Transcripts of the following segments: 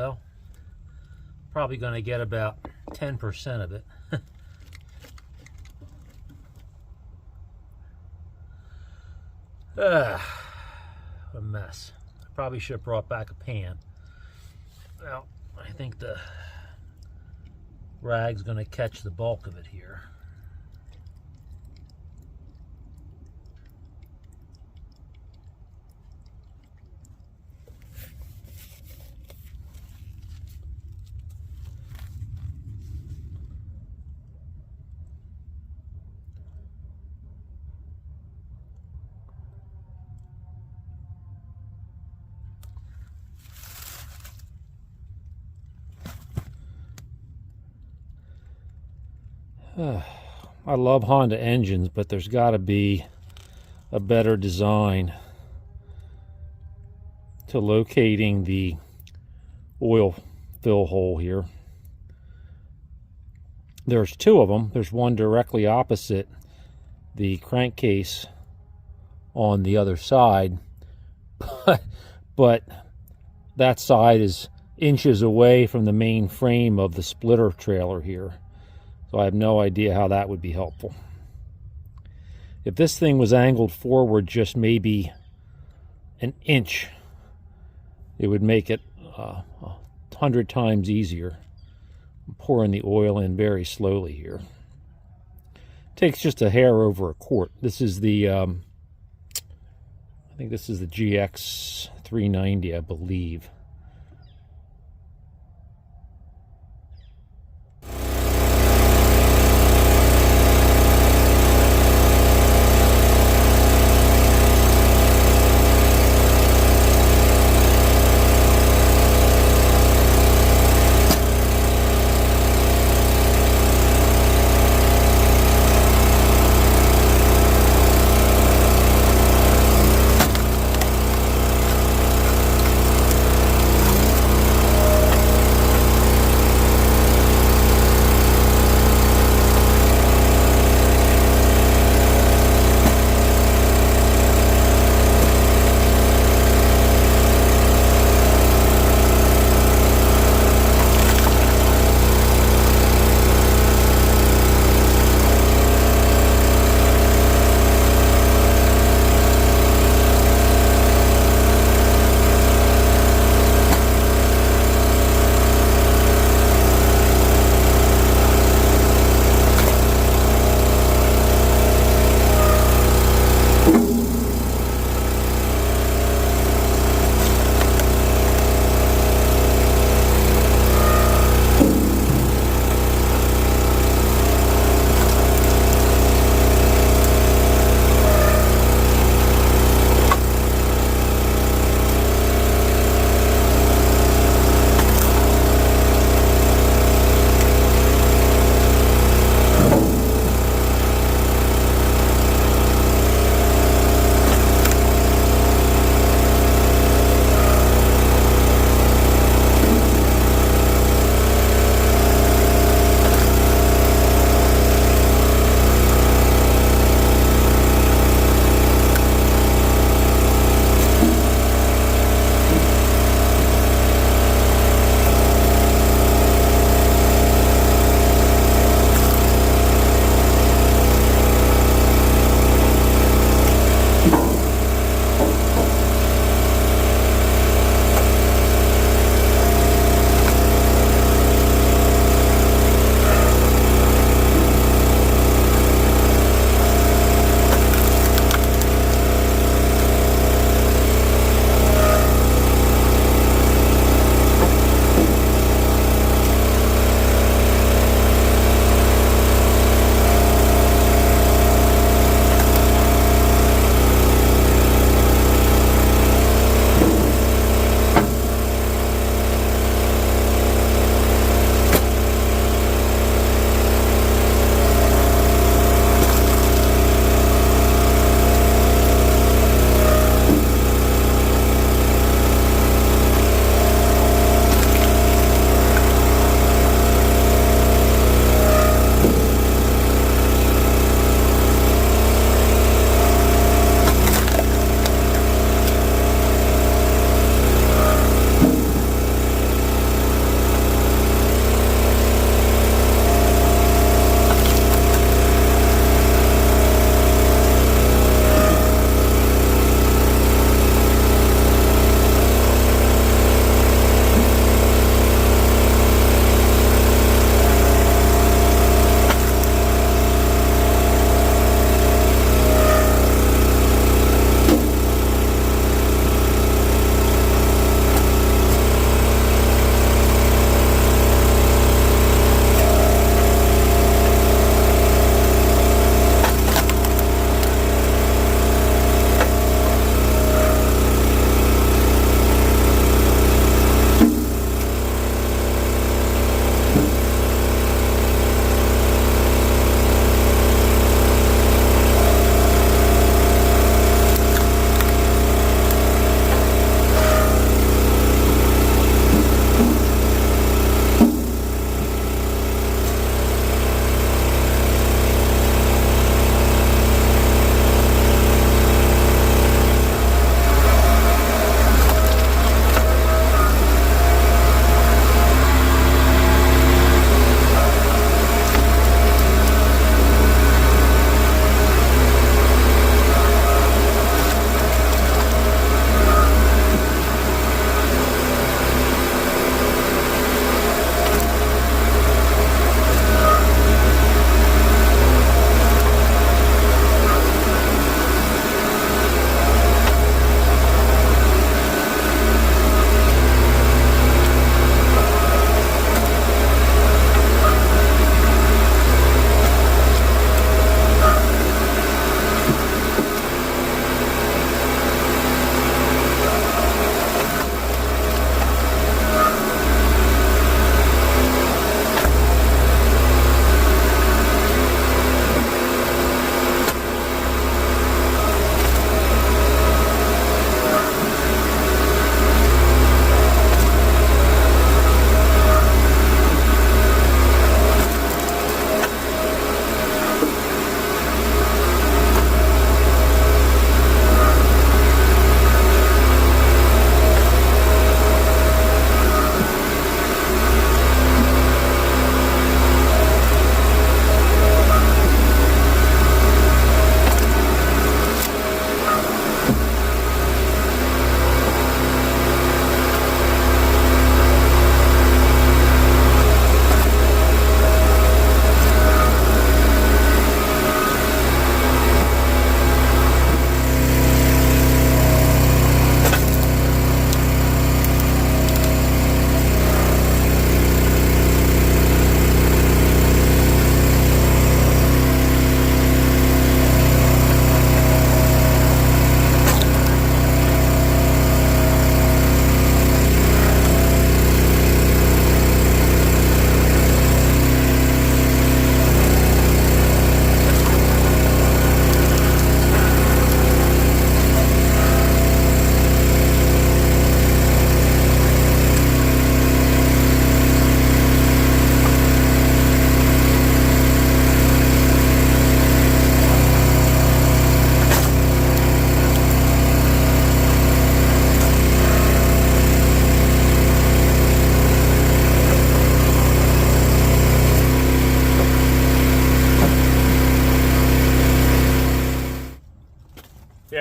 well, probably going to get about 10% of it. A mess. I probably should have brought back a pan. Well, I think the rag's going to catch the bulk of it here. I love Honda engines, but there's got to be a better design to locating the oil fill hole here. There's two of them. There's one directly opposite the crankcase on the other side, but that side is inches away from the main frame of the splitter trailer here. So I have no idea how that would be helpful. If this thing was angled forward just maybe an inch, it would make it 100 times easier. I'm pouring the oil in very slowly here. Takes just a hair over a quart. This is the, I think this is the GX 390, I believe.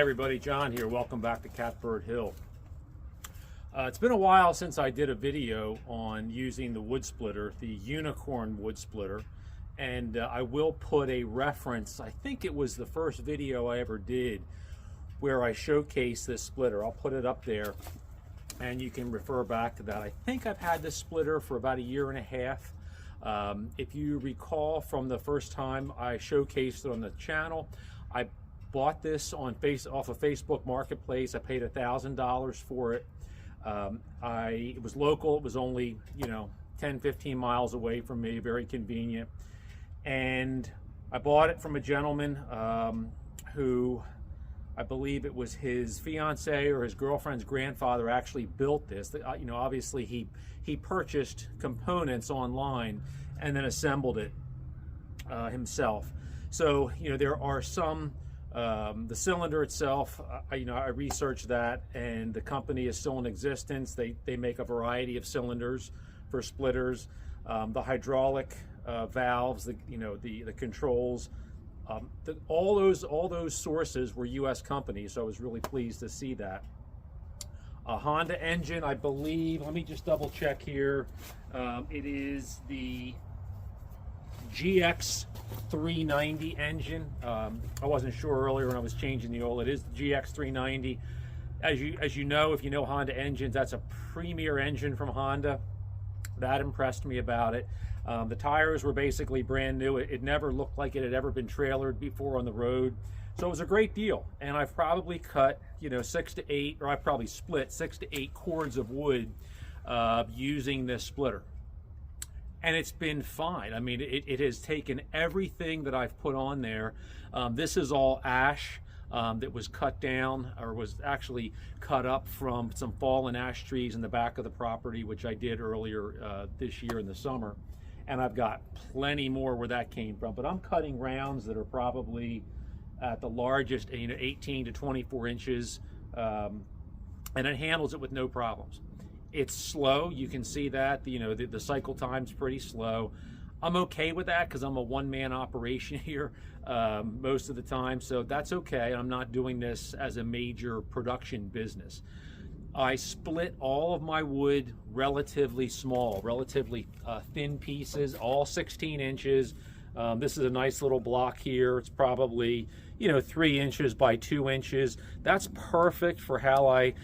everybody, John here. Welcome back to Catbird Hill. It's been a while since I did a video on using the wood splitter, the Unicorn wood splitter, and I will put a reference. I think it was the first video I ever did where I showcased this splitter. I'll put it up there and you can refer back to that. I think I've had this splitter for about 1.5 years. If you recall from the first time I showcased it on the channel, I bought this on off of Facebook Marketplace. I paid $1,000 for it. It was local. It was only 10-15 miles away from me, very convenient. And I bought it from a gentleman who, I believe it was his fiance or his girlfriend's grandfather actually built this. Obviously he purchased components online and then assembled it himself. So there are some. The cylinder itself, I researched that, and the company is still in existence. They make a variety of cylinders for splitters. The hydraulic valves, the controls, all those sources were U.S. companies. So I was really pleased to see that. A Honda engine, I believe. Let me just double check here. It is the GX 390 engine. I wasn't sure earlier when I was changing the oil. It is the GX 390. As you know, if you know Honda engines, that's a premier engine from Honda. That impressed me about it. The tires were basically brand new. It never looked like it had ever been trailered before on the road. So it was a great deal. And I've probably cut 6 to 8, or I've probably split 6 to 8 cords of wood using this splitter. And it's been fine. I mean, it has taken everything that I've put on there. This is all ash that was cut down, or was actually cut up from some fallen ash trees in the back of the property, which I did earlier this year in the summer. And I've got plenty more where that came from. But I'm cutting rounds that are probably at the largest, 18 to 24 inches, and it handles it with no problems. It's slow. You can see that the cycle time's pretty slow. I'm okay with that because I'm a one-man operation here most of the time, so that's okay. I'm not doing this as a major production business. I split all of my wood relatively small, relatively thin pieces, all 16 inches. This is a nice little block here. It's probably 3 inches by 2 inches. That's perfect for how I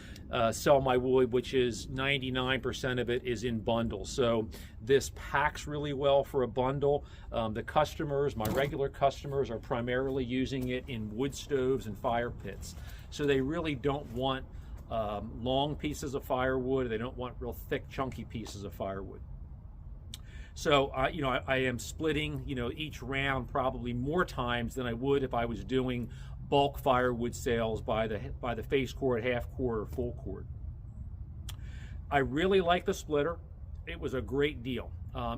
sell my wood, which is 99% of it is in bundles. So this packs really well for a bundle. The customers, my regular customers, are primarily using it in wood stoves and fire pits. So they really don't want long pieces of firewood. They don't want real thick, chunky pieces of firewood. So I am splitting each round probably more times than I would if I was doing bulk firewood sales by the face cord, half cord, or full cord. I really like the splitter. It was a great deal.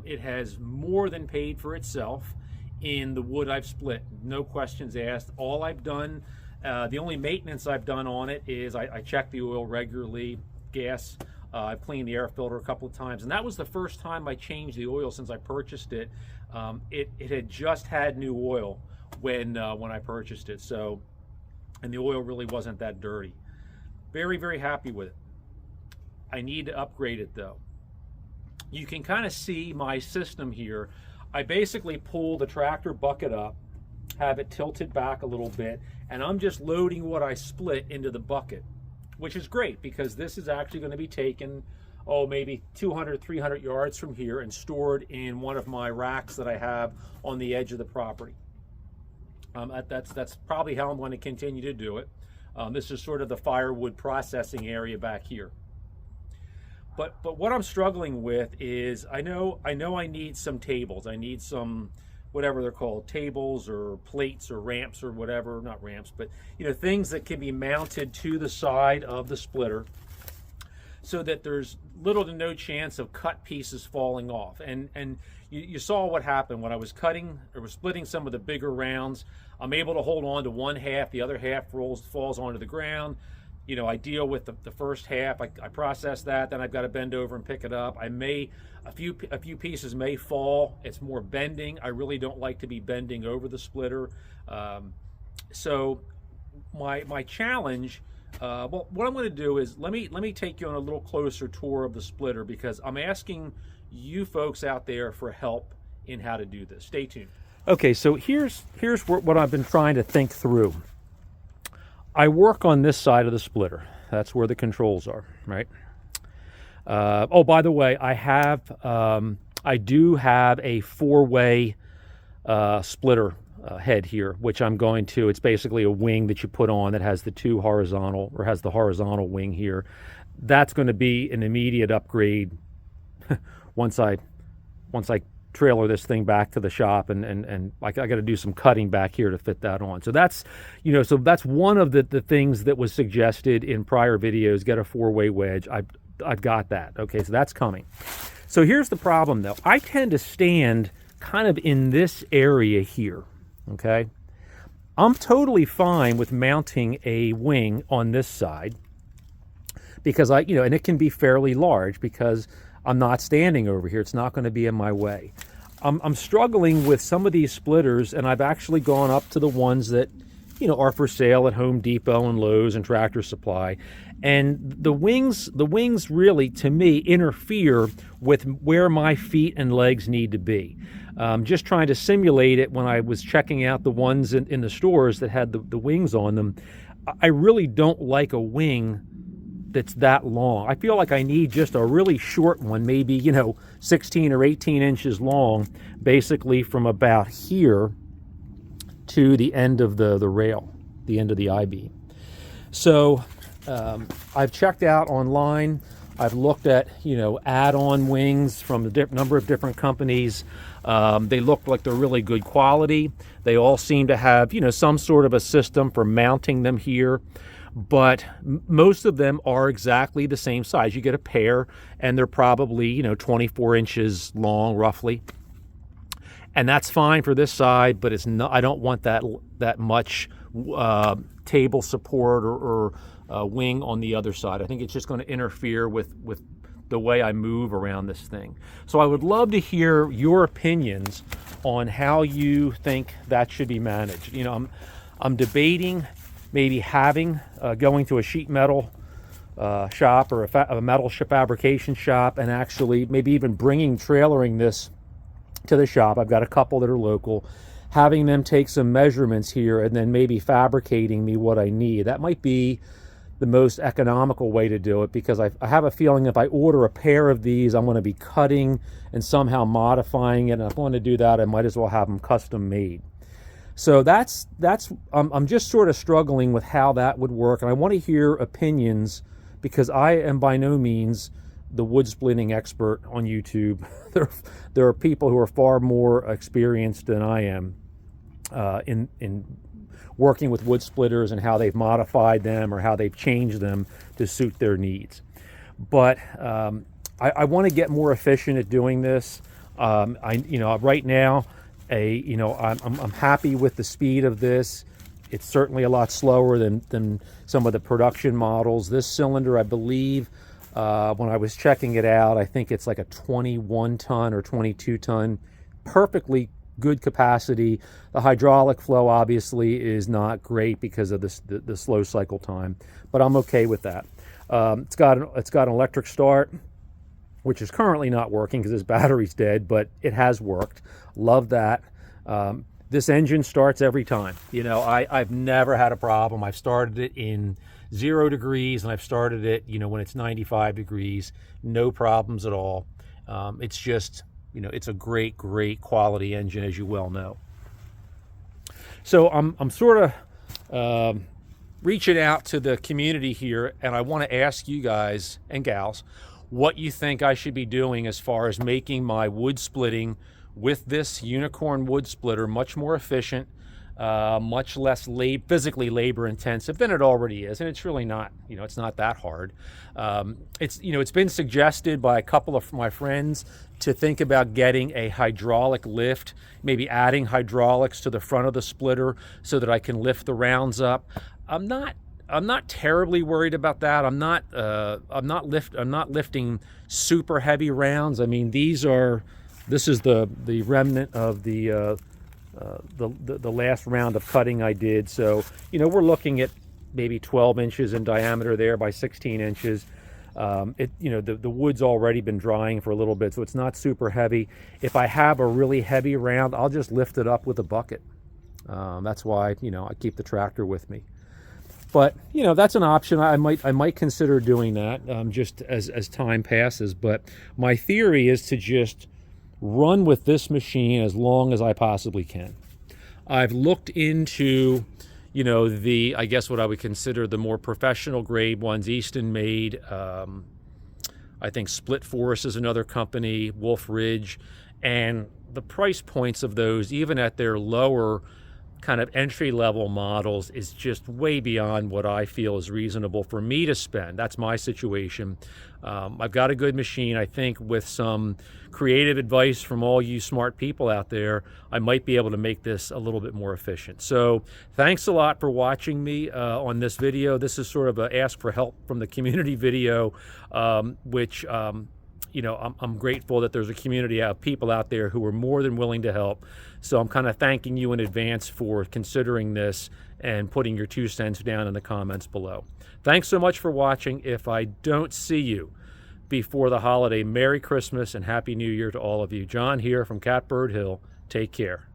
It has more than paid for itself in the wood I've split, no questions asked. All I've done, the only maintenance I've done on it is I check the oil regularly, gas. I've cleaned the air filter a couple of times, and that was the first time I changed the oil since I purchased it. It had just had new oil when I purchased it, so, and the oil really wasn't that dirty. Very, very happy with it. I need to upgrade it though. You can kind of see my system here. I basically pull the tractor bucket up, have it tilted back a little bit, and I'm just loading what I split into the bucket, which is great because this is actually going to be taken, maybe 200, 300 yards from here and stored in one of my racks that I have on the edge of the property. That's probably how I'm going to continue to do it. This is sort of the firewood processing area back here. But what I'm struggling with is I know I need some tables. I need some, whatever they're called, tables or plates or ramps or whatever, not ramps, but things that can be mounted to the side of the splitter so that there's little to no chance of cut pieces falling off. And you saw what happened when I was cutting or was splitting some of the bigger rounds. I'm able to hold on to one half, the other half falls onto the ground. I deal with the first half. I process that, then I've got to bend over and pick it up. A few pieces may fall. It's more bending. I really don't like to be bending over the splitter. So my challenge, well, what I'm going to do is let me take you on a little closer tour of the splitter, because I'm asking you folks out there for help in how to do this. Stay tuned. Okay, so here's what I've been trying to think through. I work on this side of the splitter. That's where the controls are, right? Oh, by the way, I do have a 4-way splitter head here, which I'm going to, it's basically a wing that you put on that has the two horizontal, or has the horizontal wing here. That's going to be an immediate upgrade once I trailer this thing back to the shop, and I got to do some cutting back here to fit that on. So that's, so that's one of the things that was suggested in prior videos. Get a 4-way wedge. I've got that. Okay, so that's coming. So here's the problem though. I tend to stand kind of in this area here. Okay, I'm totally fine with mounting a wing on this side, because and it can be fairly large because I'm not standing over here. It's not going to be in my way. I'm struggling with some of these splitters, and I've actually gone up to the ones that, are for sale at Home Depot and Lowe's and Tractor Supply. And the wings really, to me, interfere with where my feet and legs need to be. Just trying to simulate it when I was checking out the ones in the stores that had the wings on them. I really don't like a wing that's that long. I feel like I need just a really short one, maybe 16 or 18 inches long, basically from about here to the end of the rail, the end of the I-beam. So I've checked out online. I've looked at add-on wings from a number of different companies. They look like they're really good quality. They all seem to have some sort of a system for mounting them here. But most of them are exactly the same size. You get a pair, and they're probably 24 inches long, roughly, and that's fine for this side. But it's not. I don't want that much table support or wing on the other side. I think it's just going to interfere with the way I move around this thing. So I would love to hear your opinions on how you think that should be managed. I'm debating maybe going to a sheet metal shop or a metal fabrication shop, and actually maybe even trailering this to the shop. I've got a couple that are local, having them take some measurements here, and then maybe fabricating me what I need. That might be the most economical way to do it, because I have a feeling if I order a pair of these, I'm going to be cutting and somehow modifying it, and if I want to do that, I might as well have them custom made. So I'm just sort of struggling with how that would work, and I want to hear opinions, because I am by no means the wood splitting expert on YouTube. There are people who are far more experienced than I am in working with wood splitters and how they've modified them or how they've changed them to suit their needs. But I want to get more efficient at doing this. Right now, I'm happy with the speed of this. It's certainly a lot slower than some of the production models. This cylinder, I believe, when I was checking it out, I think it's like a 21 ton or 22 ton, perfectly good capacity. The hydraulic flow obviously is not great because of the slow cycle time, but I'm okay with that. It's got an electric start, which is currently not working because his battery's dead, but it has worked. Love that. This engine starts every time. I've never had a problem. I've started it in 0 degrees, and I've started it, when it's 95 degrees. No problems at all. It's just, it's a great quality engine, as you well know. So I'm sort of reaching out to the community here, and I want to ask you guys and gals what you think I should be doing as far as making my wood splitting with this Unicorn wood splitter much more efficient, much less physically labor intensive than it already is. And it's really not, it's not that hard. It's been suggested by a couple of my friends to think about getting a hydraulic lift, maybe adding hydraulics to the front of the splitter so that I can lift the rounds up. I'm not terribly worried about that. I'm not lifting super heavy rounds. I mean, this is the remnant of the the last round of cutting I did. So, you know, we're looking at maybe 12 inches in diameter there by 16 inches. You know, the wood's already been drying for a little bit, so it's not super heavy. If I have a really heavy round, I'll just lift it up with a bucket. That's why, you know, I keep the tractor with me. But, you know, that's an option. I might consider doing that just as time passes. But my theory is to just run with this machine as long as I possibly can. I've looked into, you know, I guess what I would consider the more professional grade ones. Easton made, I think Split Forest is another company, Wolf Ridge, and the price points of those, even at their lower kind of entry-level models, is just way beyond what I feel is reasonable for me to spend. That's my situation. I've got a good machine. I think with some creative advice from all you smart people out there, I might be able to make this a little bit more efficient. So thanks a lot for watching me on this video. This is sort of a ask for help from the community video, which you know, I'm grateful that there's a community of people out there who are more than willing to help. So I'm kind of thanking you in advance for considering this and putting your 2 cents down in the comments below. Thanks so much for watching. If I don't see you before the holiday, Merry Christmas and Happy New Year to all of you. John here from Catbird Hill. Take care.